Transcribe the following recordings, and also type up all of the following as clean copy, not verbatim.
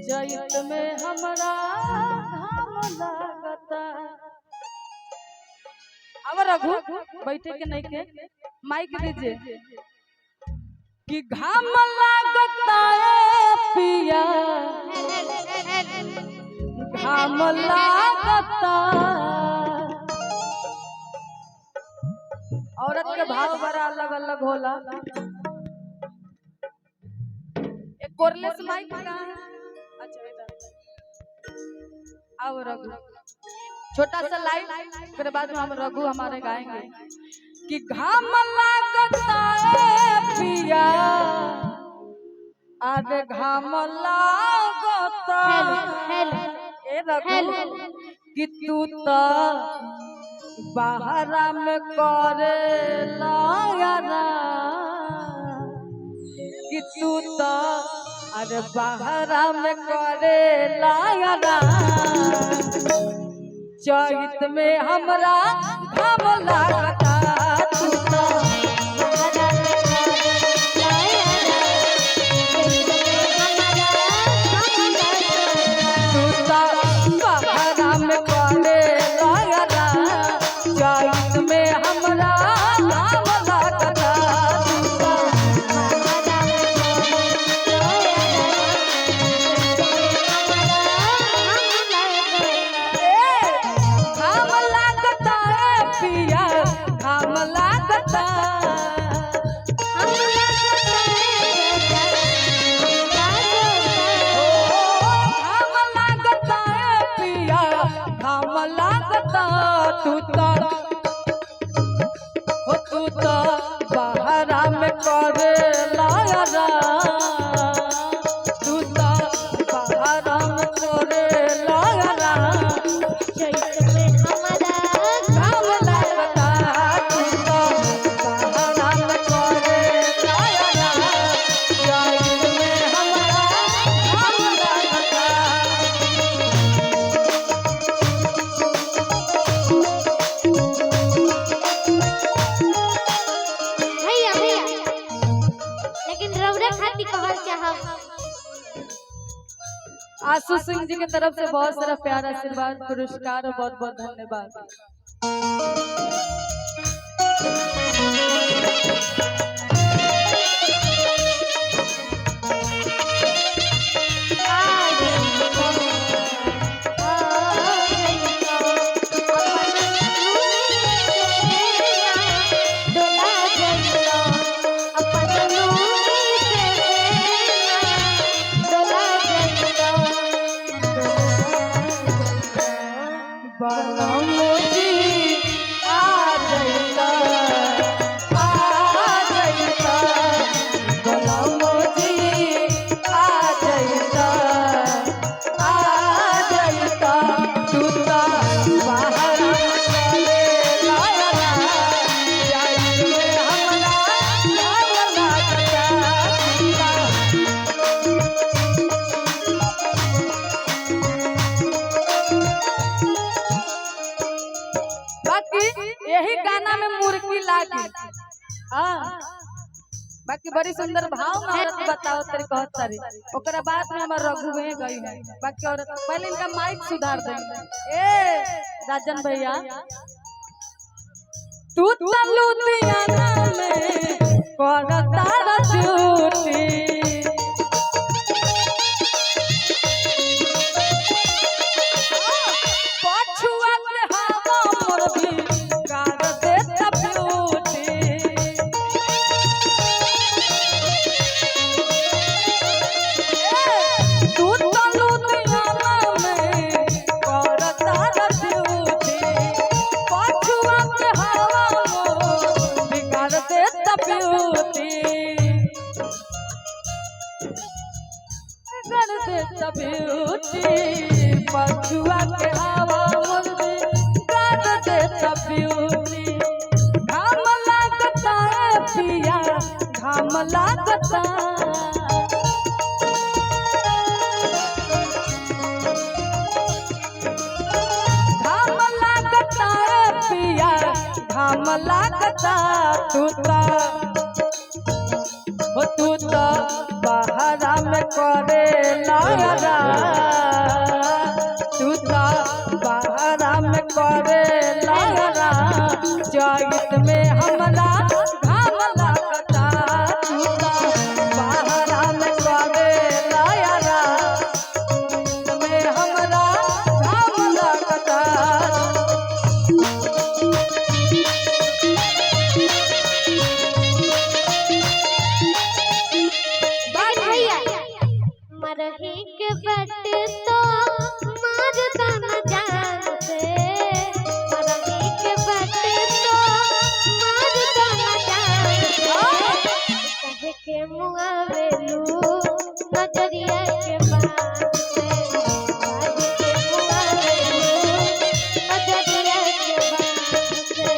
चैत में हमरा घाम लागता। अब रघु बैठे के नहीं के माइक दीजिए कि घाम लागता पिया घाम लागता। औरत के भाव बड़ा अलग अलग होला। एक कोरलेस माइक का अच्छा इधर आओ रघु छोटा सा लाइट फिर बाद में हम रघु हमारे गाएंगे कि घाम लागता पिया अरे घाम लागता ए रघु कि तू तो बाहरा में करे लायारा कि तू तो अरे बाहरा में करे लायारा। चैत में हमरा घाम लागता तू तो बाहरा में करे लायारा। चैत में हमरा घाम लागता घाम लागता पिया घाम लागता। घाम लागता पिया घाम लागता। तू तो बाहरा में करे लायारा तू तो बाहरा में करे लायारा। चैत में हमरा घाम लागता तू तो बाहरा में करे लायारा। चैत में हमरा घाम लागता। आशु सिंह जी की तरफ से बहुत सारा प्यार आशीर्वाद पुरस्कार और बहुत बहुत धन्यवाद। यही गाना में मुर्गी लागी बाकी बड़ी सुंदर भाव में औरत बताओ तेरी कहत तारी ओकरा बाद में हमार रघु में गई है। बाकी औरत पहले इनका माइक सुधार देंगे। ए राजन भैया तू लुधियाना में करता ड्यूटी पछुआ के हवा मोर भी गाड़ देता ब्यूटी। तू लुधियाना में करता ड्यूटी पछुआ के हवा मोर भी गाड़ देता ब्यूटी। कर देता ब्यूटी पछुआ के हवा मुर्गी कर देता ब्यूटी। घाम लागता पिया घाम लागता। घाम लागता पिया घाम लागता। तू तो बहरा में करे लायरा, तू तो बहरा में करे लायरा, चैत में हमरा घाम लागता, तू तो बहरा में करे लायरा, में हमरा घाम लागता। मरही के बट तो मारता न जान से, मरही के बट तो मारता न जान से, कहे के मुआवेलू नजरिया के बात से, कहे के मुआवेलू नजरिया के बात से,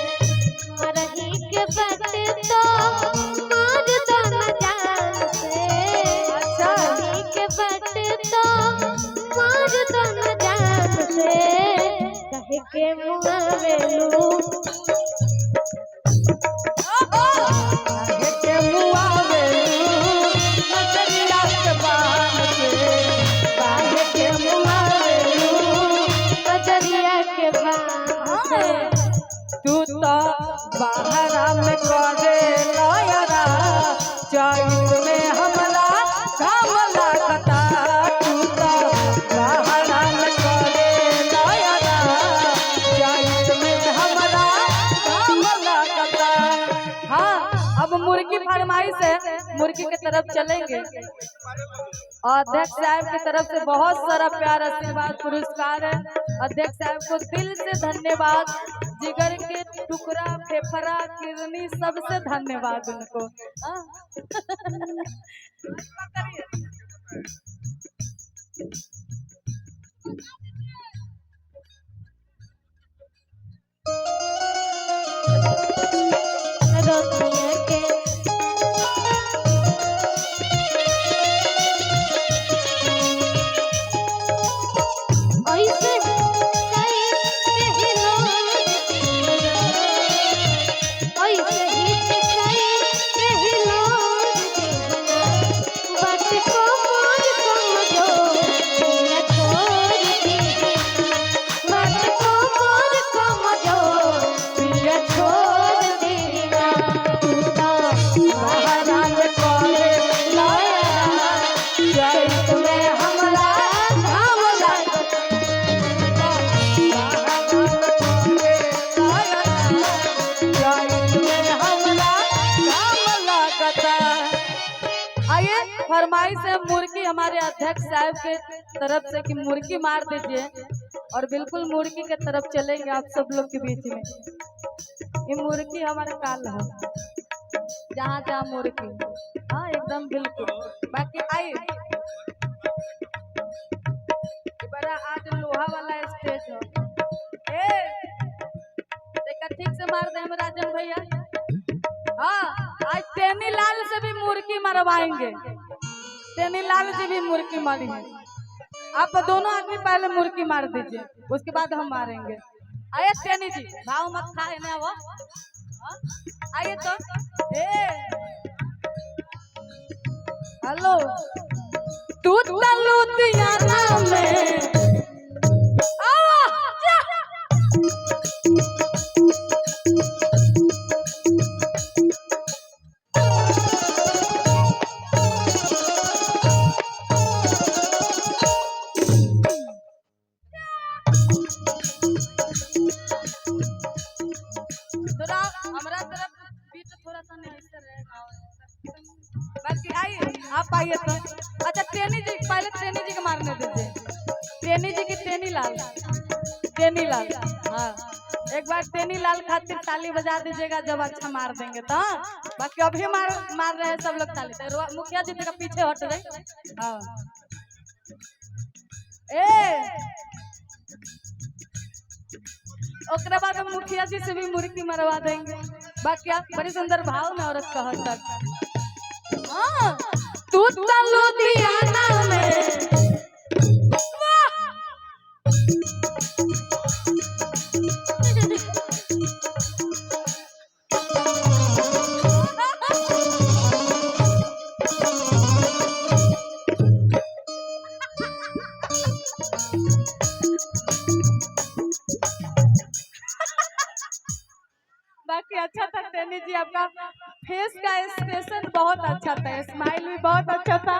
मरही के बट तो मारता न जान से, कहे के मुआवेलू नजरिया के बात से, कहे के मुआवेलू नजरिया के बात से, तू तो बहरा में करे लायरा, चैत में हमरा घाम लागता, तू तो बहरा में करे लायरा, चैत में हमरा घाम लागता। हाँ, अब मुर्गी फरमाइश है, मुर्गी की तरफ चलेंगे। अध्यक्ष साहब की तरफ से बहुत सारा प्यार आशीर्वाद पुरस्कार है। अध्यक्ष साहब को दिल से धन्यवाद, जिगर के टुकड़ा फेफड़ा किडनी सबसे धन्यवाद उनको। रोटियां के ऐसे कई पहलो, ऐसे ही कई पहलो, बट को मोर कमजोर पिया छोड़ दी, बट को मोर कमजोर पिया छोड़ दी, तू तो बहरा में करे लायरा, चैत में हमरा घाम लागता, आइए फरमाइश है मुर्गी हमारे अध्यक्ष साहब के तरफ से कि मुर्गी मार दीजिए, और बिल्कुल मुर्गी के तरफ चलेंगे आप सब लोग के बीच में। ये मुर्गी हमारा काल है, जहाँ जहाँ मुर्गी, हाँ एकदम बिल्कुल। बाकी आइए, बड़ा आज लोहा वाला स्टेज है, ठीक से मार दे राजन भैया। हाँ, आज टेनी लाल से भी मुर्गी मरवाएंगे, टेनी लाल जी भी मुर्गी मारेंगे। आप दोनों आदमी पहले मुर्गी मार दीजिए, उसके बाद हम मारेंगे। आइए टेनी जी, भाव मत खाए ना वो। आइए तो, हेलो, तू लुधियाना में बाकी आइए, आप आइए तो। अच्छा टेनी जी, पहले टेनी जी को मारने दीजिए। टेनी जी की टेनी लाल, टेनी लाल, हाँ एक बार टेनी लाल खातिर ताली बजा दीजिएगा जब अच्छा मार देंगे तो। बाकी अभी मार रहे हैं सब लोग ताली। तो मुखिया जी का पीछे हट गए। हाँ ओकरा बाद हम मुखिया जी से भी मुर्गी मरवा देंगे। बाकी आप बड़ी सुंदर भाव में औरत कह तक। हाँ तू लुधियाना में में स्माइल भी बहुत अच्छा था।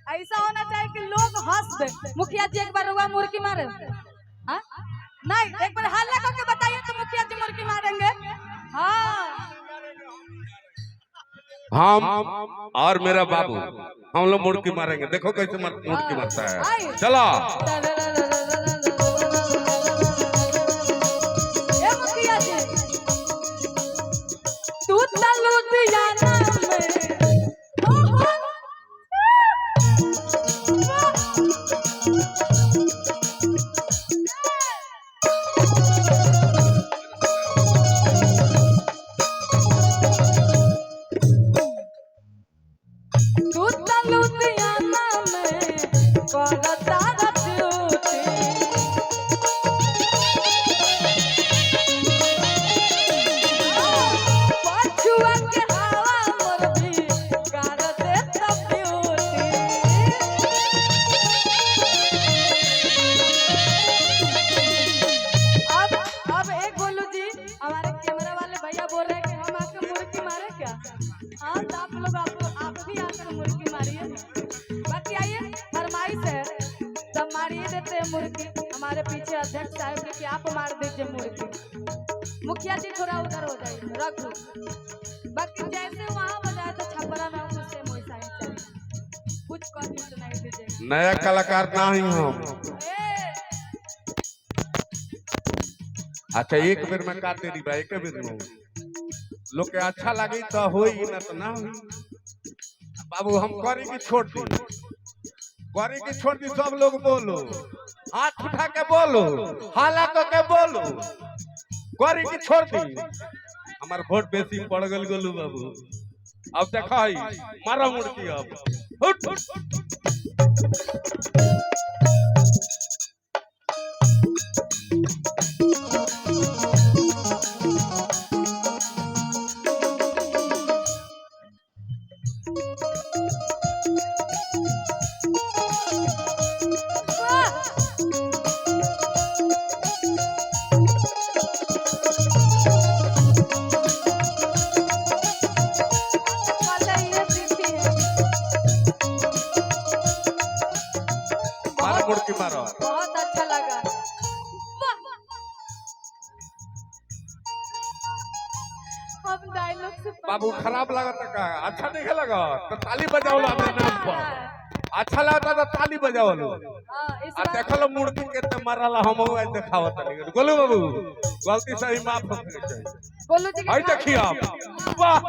ऐसा होना चाहिए कि लोग हंस दे। मुखिया जी एक बार हुआ मुर्गी मारे, हाँ नहीं एक बार हल्ला करके बताइए तो मुखिया जी मुर्गी मारेंगे। हाँ हम और मेरा बाबू हम लोग मुर्गी मारेंगे। देखो कैसे मुर्गी मारता है। चलो ए मुखिया जी तू लुधियाना में मुर्गी। हमारे पीछे अध्यक्ष साहब ने कि आप मार दीजिए मुर्गी। मुखिया जी थोड़ा उधर हो जाइए, रख दो। बाकी जैसे वहाँ बजाए तो छपरा में उससे वैसा ही चले। कुछ कमी सुनाई दीजिए। नया कलाकार ना ही हम। अच्छा एक बेर में काट दे भाई, एक बेर में लोग के अच्छा लगी तो होई ना तो ना होई। बाबू हम करी की छोड़ दी, करी की छोड़ दी। सब लोग बोलो, हाथ उठा के बोलो, हाला के बोलो, करी की छोड़ दी। हमार वोट बेसी पड़ गल गोलू बाबू। अब देखा मारा मुर्गी अब उठ मुर्गी मारो। बहुत अच्छा लगा। हम डायलॉग से बाबू खराब लगा का अच्छा नहीं लगा तो ताली बजाओ लो अपने नाम पर। अच्छा लगता तो ताली बजाओ लो। आ देखलो मुर्गी केते मारला हम आज देखावत नहीं। गोलू बाबू गलती से ही माफ कर दे। गोलू जी आई देखिए आप वाह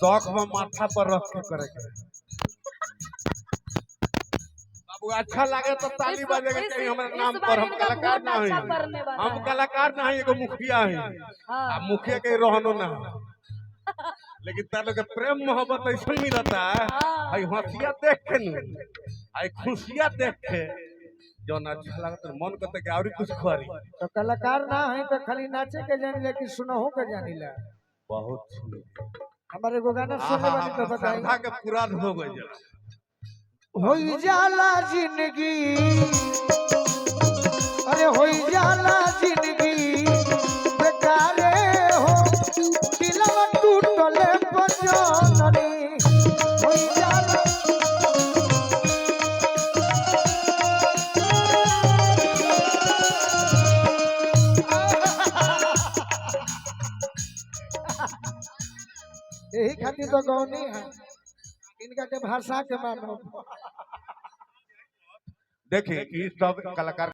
शौक में माथा पर रख के करे बाबू। अच्छा लगे तो ताली बजेगा चाहिए हमारे नाम पर। हम कलाकार ना है, हम कलाकार ना है, एगो मुखिया है। अब मुखिया के रहनो ना लेकिन तालो के प्रेम मोहब्बत ऐसा मिलता है। आई हंसिया देख के न आई खुशियां देख के जो अच्छा लगता है मन करता है और कुछ खरी। तो कलाकार ना है तो खाली नाचे के जानी लेकिन सुनहो के जानी ला। बहुत हमारे को गाना सुनने वाली तो बताइए। श्रद्धा के पूरा हो गई जरा होई जाला जिंदगी, अरे होई जाला जिंदगी बेकारे हो दिलवा टूटले बजननी होई जाला। यही खातिर तो गौनी है, इनका के भाषा के मानो। देखिए कि सब कलाकार